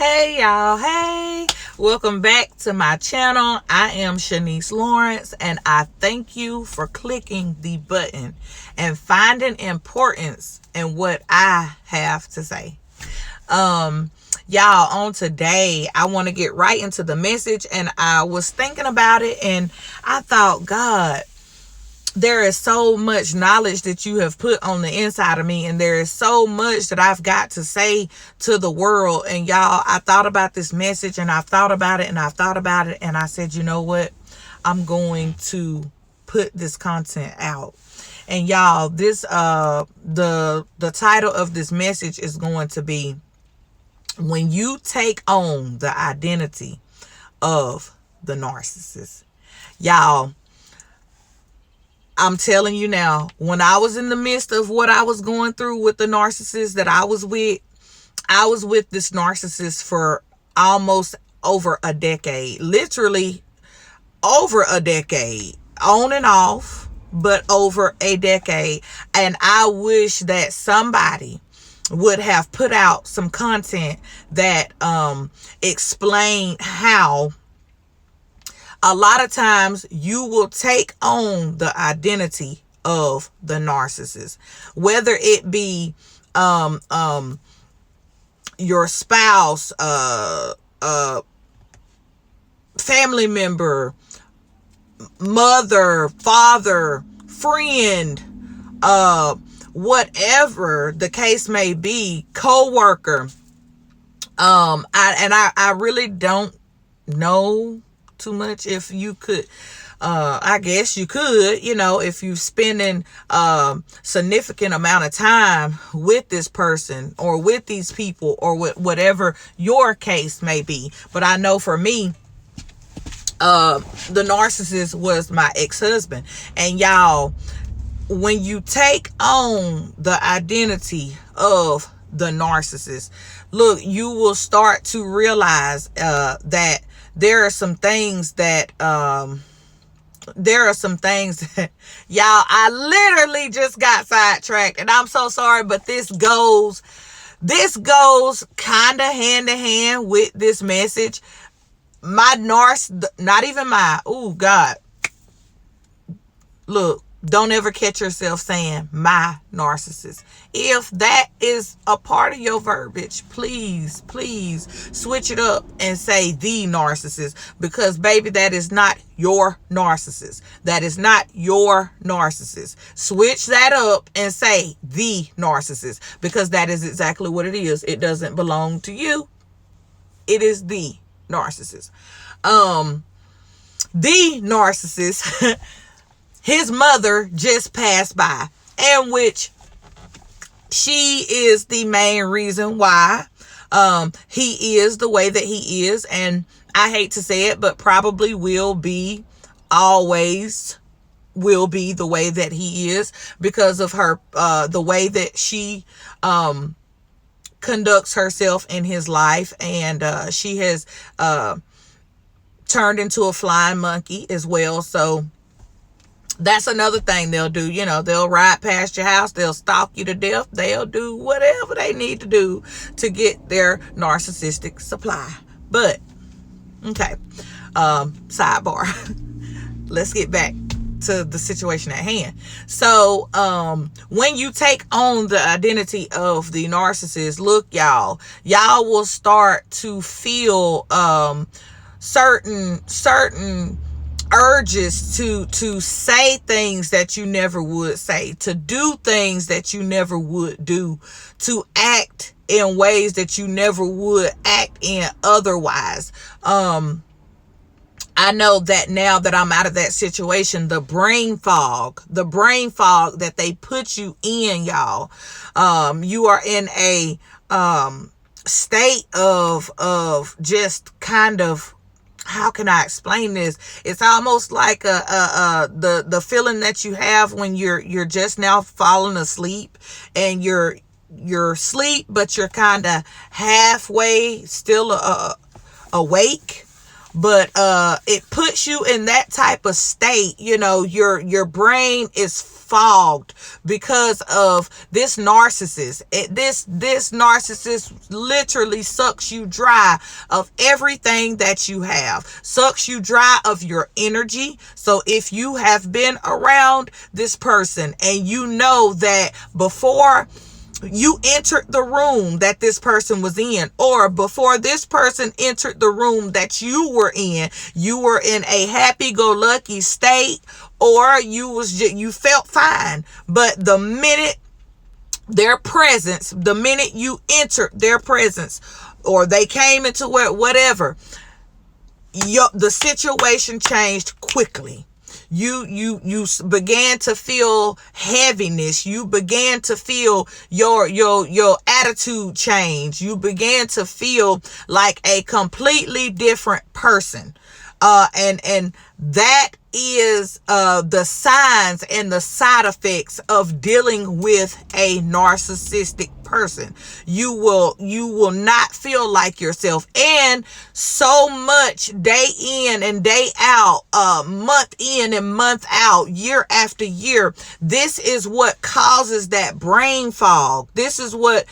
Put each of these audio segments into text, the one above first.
Hey y'all, hey, welcome back to my channel. I am Sha'Nese Lawrence, and I thank you for clicking the button and finding importance in what I have to say. Y'all, on today, I want to get right into the message, and I was thinking about it, and I thought, God, there is so much knowledge that you have put on the inside of me, and there is so much that I've got to say to the world. And y'all, I thought about this message, and I've thought about it, and I've thought about it, and I said, you know what? I'm going to put this content out. And y'all, this the title of this message is going to be When You Take On the Identity of the Narcissist. Y'all, I'm telling you now, when I was in the midst of what I was going through with the narcissist that I was with this narcissist for almost over a decade, literally over a decade, on and off, but over a decade. And I wish that somebody would have put out some content that explained how a lot of times you will take on the identity of the narcissist, whether it be your spouse, family member, mother, father, friend, whatever the case may be, co-worker. I really don't know too much. If you could, I guess you could, if you're spending significant amount of time with this person or with these people or whatever your case may be. But I know for me, the narcissist was my ex-husband. And y'all, when you take on the identity of the narcissist, look, you will start to realize that there are some things that y'all, I literally just got sidetracked, and I'm so sorry, but this goes kind of hand in hand with this message. Oh God, look, don't ever catch yourself saying my narcissist. If that is a part of your verbiage, please switch it up and say the narcissist, because baby, that is not your narcissist. That is not your narcissist. Switch that up and say the narcissist, because that is exactly what it is. It doesn't belong to you. It is the narcissist. The narcissist, his mother just passed by, and which she is the main reason why he is the way that he is. And I hate to say it, but probably always will be the way that he is, because of her, the way that she conducts herself in his life. And she has turned into a flying monkey as well. So that's another thing they'll do. They'll ride past your house. They'll stalk you to death. They'll do whatever they need to do to get their narcissistic supply. But, okay, sidebar. Let's get back to the situation at hand. So, when you take on the identity of the narcissist, look, y'all will start to feel certain urges to say things that you never would say, to do things that you never would do, to act in ways that you never would act in otherwise. I know that now that I'm out of that situation, the brain fog that they put you in, y'all, you are in a state of just kind of, how can I explain this? It's almost like the feeling that you have when you're just now falling asleep, and you're asleep, but you're kind of halfway still awake. but it puts you in that type of state. Your brain is fogged because of this narcissist. This narcissist literally sucks you dry of everything that you have, sucks you dry of your energy. So if you have been around this person and you know that before you entered the room that this person was in, or before this person entered the room that you were in a happy-go-lucky state, or you felt fine. But the minute you entered their presence, or they came into whatever, the situation changed quickly. You began to feel heaviness. You began to feel your attitude change. You began to feel like a completely different person. And that is the signs and the side effects of dealing with a narcissistic person. You will not feel like yourself, and so much day in and day out, month in and month out, year after year. This is what causes that brain fog. This is what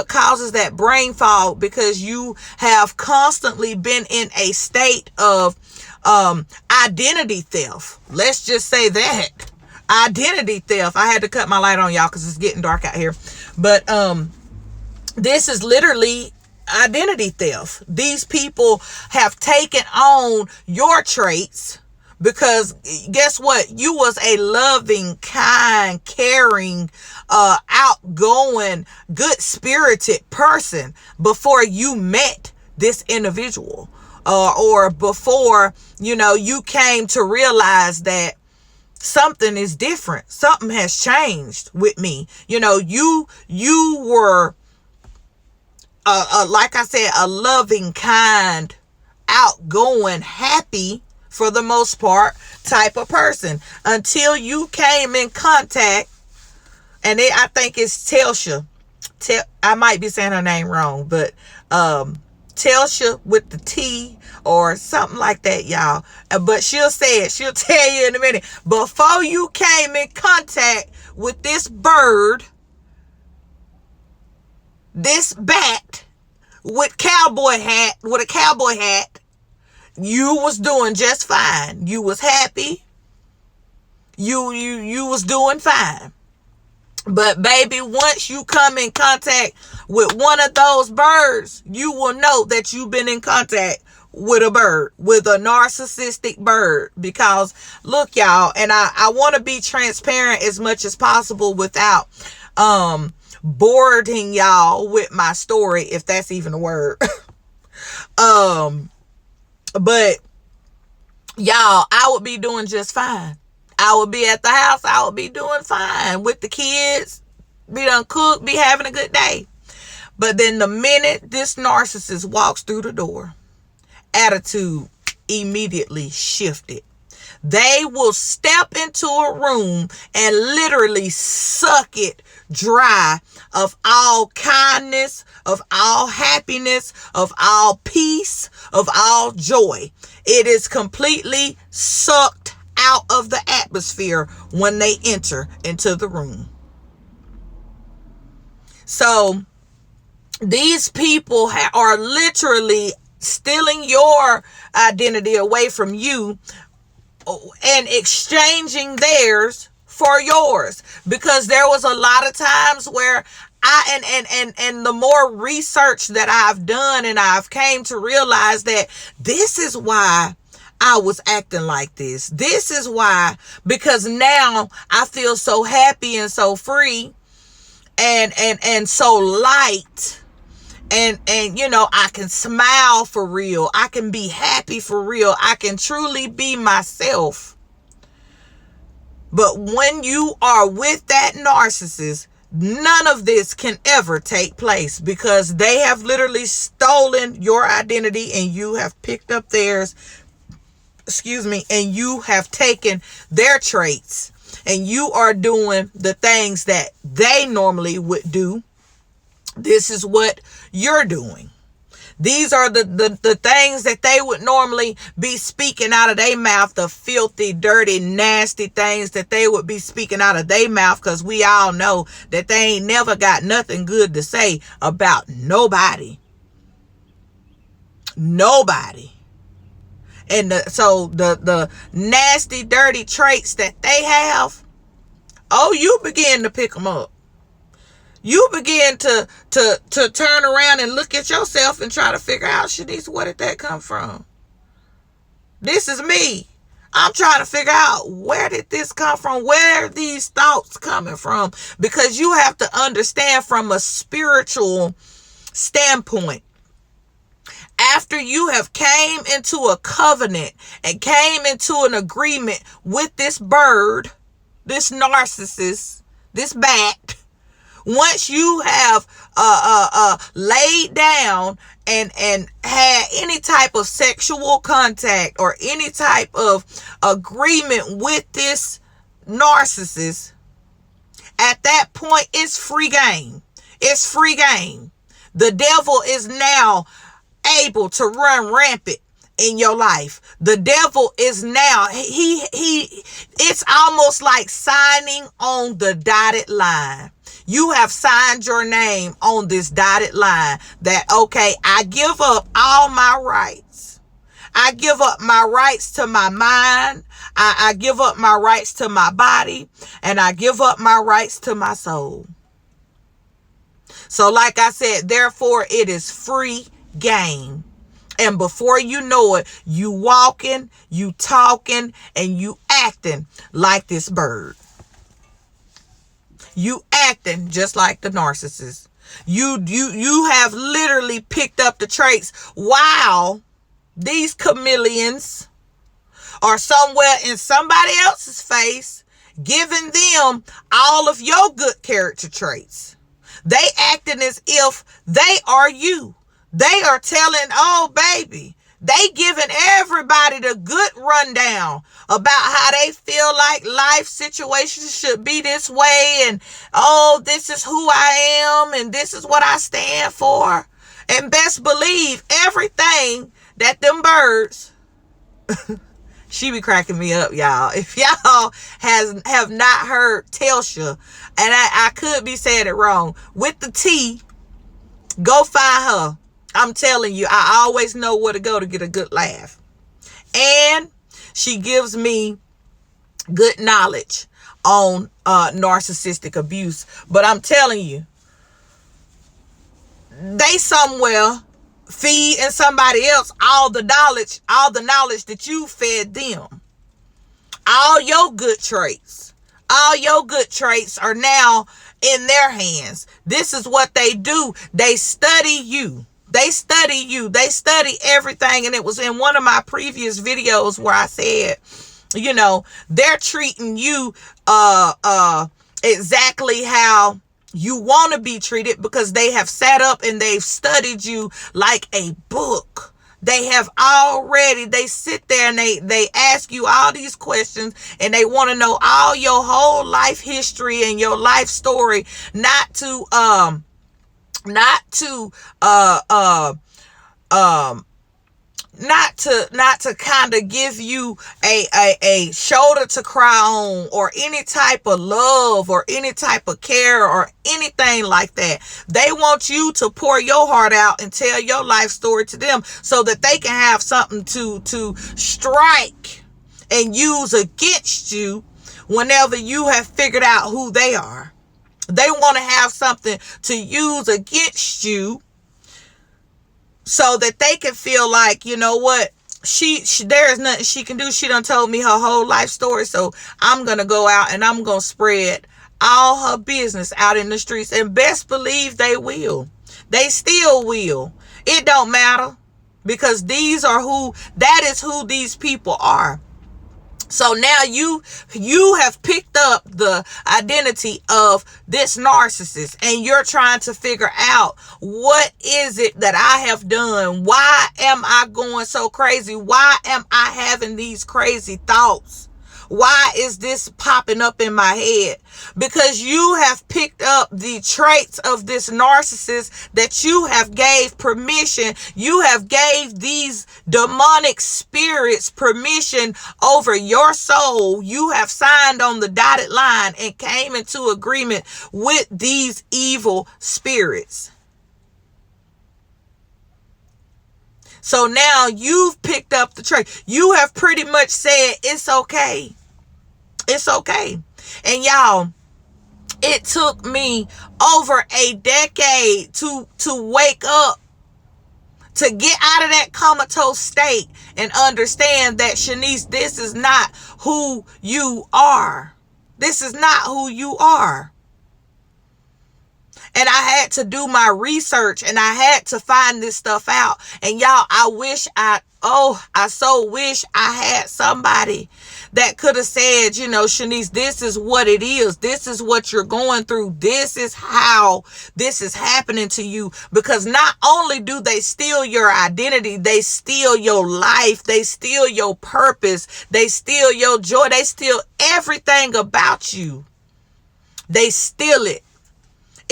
causes that brain fog, because you have constantly been in a state of identity theft. Let's just say that. Identity theft. I had to cut my light on, y'all, because it's getting dark out here. But this is literally identity theft. These people have taken on your traits, because guess what? You was a loving, kind, caring, outgoing, good-spirited person before you met this individual. Or before, you came to realize that something is different. Something has changed with me. You were, like I said, a loving, kind, outgoing, happy, for the most part, type of person, until you came in contact. And I think it's Telsha. I might be saying her name wrong, but Telsha with the T or something like that, y'all. But she'll tell you in a minute. Before you came in contact with this bird, this bat with a cowboy hat, you was doing just fine. You was happy. You was doing fine. But baby, once you come in contact with one of those birds, you will know that you've been in contact with a bird, with a narcissistic bird. Because look, y'all, and I want to be transparent as much as possible without boring y'all with my story, if that's even a word. But y'all, I would be doing just fine. I would be at the house. I would be doing fine with the kids. Be done cook, be having a good day. But then the minute this narcissist walks through the door, attitude immediately shifted. They will step into a room and literally suck it dry of all kindness, of all happiness, of all peace, of all joy. It is completely sucked out of the atmosphere when they enter into the room. So these people are literally stealing your identity away from you and exchanging theirs for yours. Because there was a lot of times where and the more research that I've done, and I've came to realize that this is why I was acting like this. This is why, because now I feel so happy and so free and so light. And I can smile for real. I can be happy for real. I can truly be myself. But when you are with that narcissist, none of this can ever take place, because they have literally stolen your identity and you have picked up theirs. And you have taken their traits and you are doing the things that they normally would do. This is what you're doing. These are the things that they would normally be speaking out of their mouth, the filthy, dirty, nasty things that they would be speaking out of their mouth, because we all know that they ain't never got nothing good to say about nobody. Nobody. And so the nasty, dirty traits that they have, oh, you begin to pick them up. You begin to turn around and look at yourself and try to figure out, Sha'Nese, where did that come from? This is me. I'm trying to figure out, where did this come from? Where are these thoughts coming from? Because you have to understand from a spiritual standpoint. After you have came into a covenant and came into an agreement with this bird, this narcissist, this bat, once you have laid down and had any type of sexual contact or any type of agreement with this narcissist, at that point, it's free game. It's free game. The devil is now able to run rampant in your life. The devil is now, it's almost like signing on the dotted line. You have signed your name on this dotted line that, okay, I give up all my rights. I give up my rights to my mind. I give up my rights to my body, and I give up my rights to my soul. So like I said, therefore it is free game. And before you know it, you walking, you talking, and you acting like this bird. You acting just like the narcissist. You have literally picked up the traits while these chameleons are somewhere in somebody else's face, giving them all of your good character traits. They acting as if they are you. They are telling, oh baby, they giving everybody the good rundown about how they feel like life situations should be this way. And, oh, this is who I am. And this is what I stand for. And best believe everything that them birds, she be cracking me up, y'all. If y'all have not heard Telsha, and I could be saying it wrong, with the T, go find her. I'm telling you, I always know where to go to get a good laugh. And she gives me good knowledge on narcissistic abuse. But I'm telling you, they somewhere feeding somebody else all the knowledge that you fed them. All your good traits are now in their hands. This is what they do. They study you. They study everything. And it was in one of my previous videos where I said, you know, they're treating you exactly how you want to be treated, because they have sat up and they've studied you like a book. They sit there and they ask you all these questions, and they want to know all your whole life history and your life story, not to kind of give you a shoulder to cry on, or any type of love, or any type of care, or anything like that. They want you to pour your heart out and tell your life story to them, so that they can have something to strike and use against you whenever you have figured out who they are. They want to have something to use against so that they can feel like, you know what, she there is nothing she can do. She done told me her whole life story, so I'm going to go out and I'm going to spread all her business out in the streets. And best believe they will. They still will. It don't matter, because that is who these people are. So now you have picked up the identity of this narcissist, and you're trying to figure out, what is it that I have done? Why am I going so crazy? Why am I having these crazy thoughts? Why is this popping up in my head? Because you have picked up the traits of this narcissist that you have gave permission. You have gave these demonic spirits permission over your soul. You have signed on the dotted line and came into agreement with these evil spirits. So now you've picked up the trait. You have pretty much said, it's okay. It's okay. And y'all, it took me over a decade to wake up, to get out of that comatose state and understand that, Sha'Nese, this is not who you are. This is not who you are. And I had to do my research and I had to find this stuff out. And y'all, I so wish I had somebody that could have said, you know, Sha'Nese, this is what it is. This is what you're going through. This is how this is happening to you. Because not only do they steal your identity, they steal your life. They steal your purpose. They steal your joy. They steal everything about you. They steal it.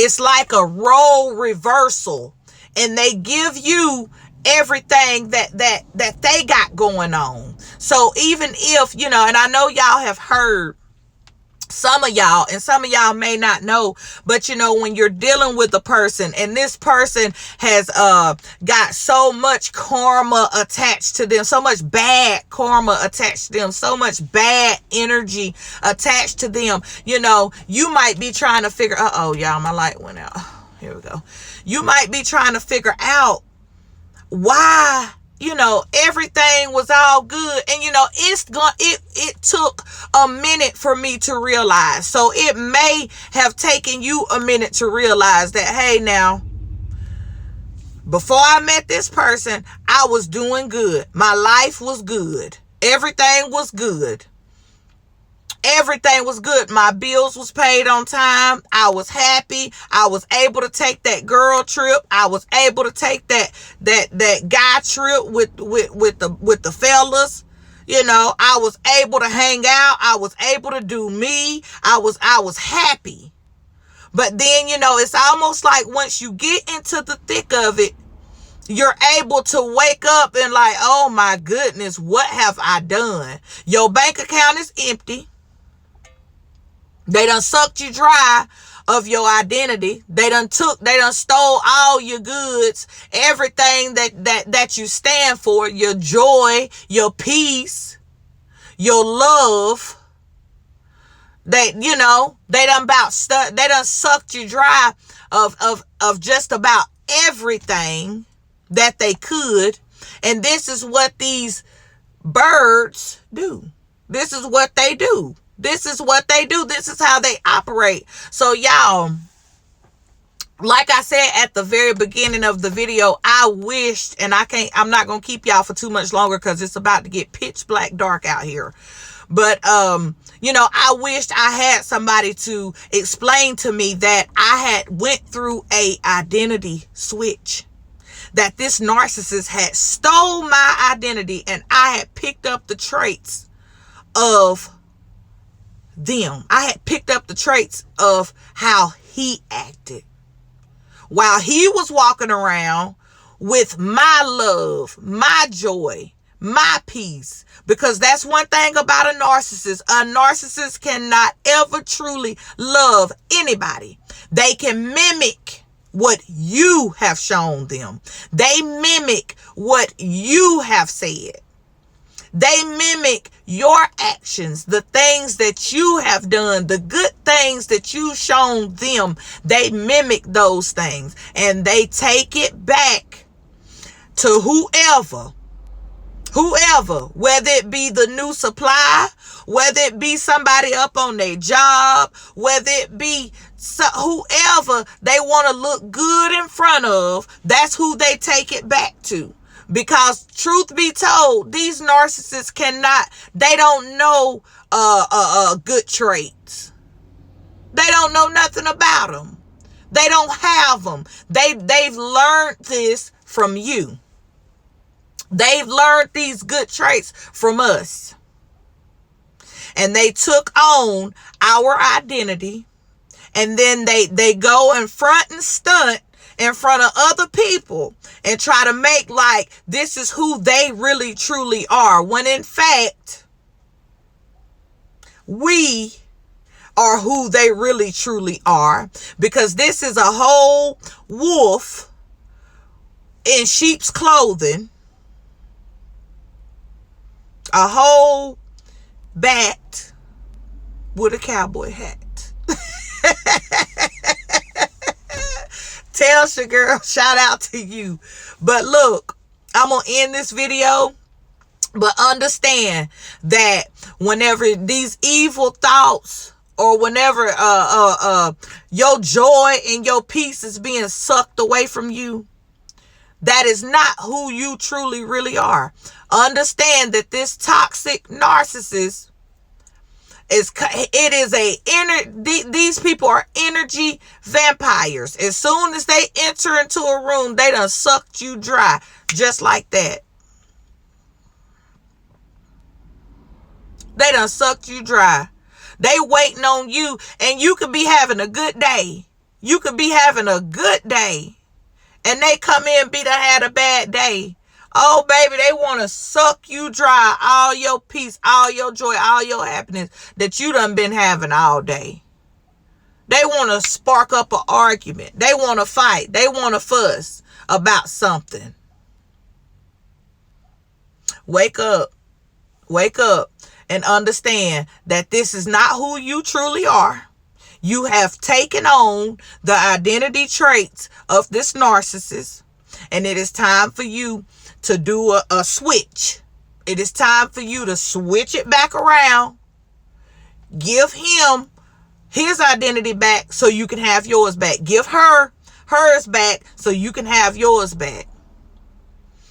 It's like a role reversal, and they give you everything that they got going on. So even if, you know, and I know y'all have heard, some of y'all, and some of y'all may not know, but you know, when you're dealing with a person and this person has got so much karma attached to them, so much bad karma attached to them, so much bad energy attached to them, you know, you might be trying to figure, y'all, my light went out. Here we go. You might be trying to figure out why, you know, everything was all good. And, you know, it took a minute for me to realize. So it may have taken you a minute to realize that, hey, now, before I met this person, I was doing good. My life was good. Everything was good. Everything was good. My bills was paid on time. I was happy. I was able to take that girl trip. I was able to take that guy trip with the fellas. You know, I was able to hang out. I was able to do me. I was happy. But then, you know, it's almost like once you get into the thick of it, you're able to wake up and like, oh my goodness, what have I done? Your bank account is empty. They done sucked you dry of your identity. They done stole all your goods, everything that you stand for, your joy, your peace, your love. They done sucked you dry of just about everything that they could. And this is what these birds do. This is what they do. This is what they do. This is how they operate. So y'all, like I said at the very beginning of the video, I wished, and I'm not going to keep y'all for too much longer because it's about to get pitch black dark out here. But, you know, I wished I had somebody to explain to me that I had went through a identity switch. That this narcissist had stole my identity and I had picked up the traits of them. I had picked up the traits of how he acted while he was walking around with my love, my joy, my peace. Because that's one thing about a narcissist. A narcissist cannot ever truly love anybody. They can mimic what you have shown them. They mimic what you have said. They mimic your actions, the things that you have done, the good things that you've shown them. They mimic those things and they take it back to whoever, whether it be the new supply, whether it be somebody up on their job, whether it be whoever they want to look good in front of, that's who they take it back to. Because truth be told, these narcissists they don't know good traits. They don't know nothing about them. They don't have them. They've learned this from you. They've learned these good traits from us. and they took on our identity, and then they go in front and stunt in front of other people and try to make like this is who they really truly are, when in fact we are who they really truly are, because this is a whole wolf in sheep's clothing, a whole bat with a cowboy hat. Tell your girl, shout out to you. But look, I'm going to end this video. But understand that whenever these evil thoughts, or whenever your joy and your peace is being sucked away from you, that is not who you truly really are. Understand that this toxic narcissist these people are energy vampires. As soon as they enter into a room, they done sucked you dry, just like that. They done sucked you dry. They waiting on you, and you could be having a good day. You could be having a good day, and they come in and had a bad day. Oh, baby, they want to suck you dry, all your peace, all your joy, all your happiness that you done been having all day. They want to spark up an argument. They want to fight. They want to fuss about something. Wake up. Wake up and understand that this is not who you truly are. You have taken on the identity traits of this narcissist, and it is time for you to do a switch. It is time for you to switch it back around. Give him his identity back so you can have yours back. Give her hers back so you can have yours back.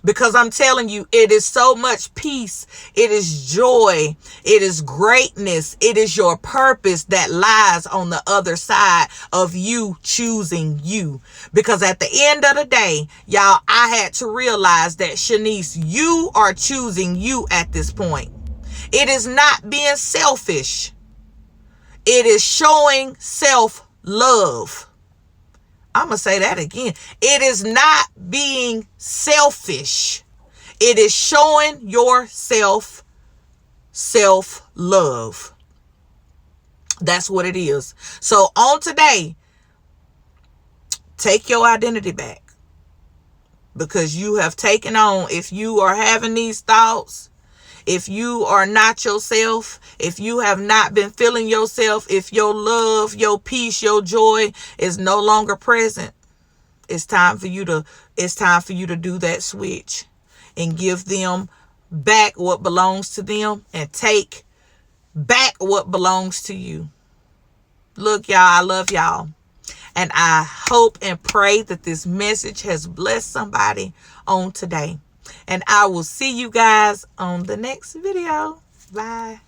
Because I'm telling you, it is so much peace. It is joy. It is greatness. It is your purpose that lies on the other side of you choosing you. Because at the end of the day, y'all, I had to realize that, Sha'Nese, you are choosing you at this point. It is not being selfish. It is showing self-love. I'm going to say that again. It is not being selfish. It is showing yourself self-love. That's what it is. So on today, take your identity back. Because you have taken on, if you are having these thoughts, if you are not yourself, if you have not been feeling yourself, if your love, your peace, your joy is no longer present, it's time for you to do that switch and give them back what belongs to them and take back what belongs to you. Look, y'all, I love y'all. And I hope and pray that this message has blessed somebody on today. And I will see you guys on the next video. Bye.